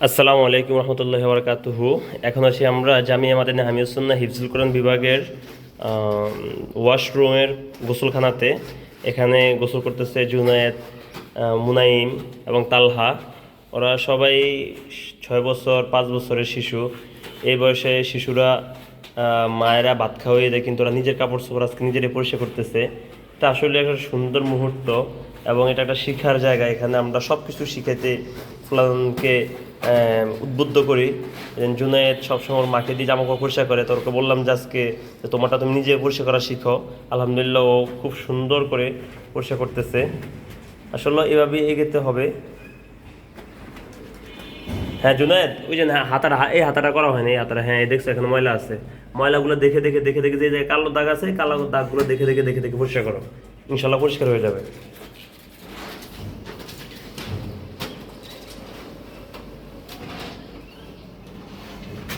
আসসালামু আলাইকুম রহমতুল্লাহি ওয়া বারাকাতুহু। এখন আছি আমরা জামিয়া মাদানী হামিদুস সুন্নাহ হিফজুল কোরআন বিভাগের ওয়াশরুমের গোসলখানাতে। এখানে গোসল করতেছে জুনায়েদ, মুনাইম এবং তালহা। ওরা সবাই 6 বছর 5 বছরের শিশু। এই বয়সে শিশুরা মায়েরা ভাত খাওয়াই দেয়, কিন্তু ওরা নিজের কাপড় চোপড় আজকে নিজেরাই পরিষ্কার করতেছে। এটা আসলে একটা সুন্দর মুহূর্ত এবং এটা একটা শিক্ষার জায়গা। এখানে আমরা সব কিছু শিখাইতে ফুলানকে উদ্বুদ্ধ করি। জুনায়েদ সবসময় মাকে দিয়ে জামা কাপড় পরিষ্কার করে, তোরকে বললাম যে আজকে তোমারটা তুমি নিজে পরিষ্কার করা শিখো। আলহামদুলিল্লাহ, ও খুব সুন্দর করে পরিষ্কার করতেছে। আসলে এভাবেই এগোতে হবে। হ্যাঁ জুনায়েদ, ওই যে হাতাটা, এই হাতাটা করা হয়নি, এই হাতাটা, হ্যাঁ দেখছো এখানে ময়লা আছে। ময়লাগুলো দেখে দেখে দেখে দেখে যে কালো দাগ আছে, কালো দাগগুলো দেখে দেখে দেখে দেখে পরিষ্কার করো, ইনশাল্লাহ পরিষ্কার হয়ে যাবে।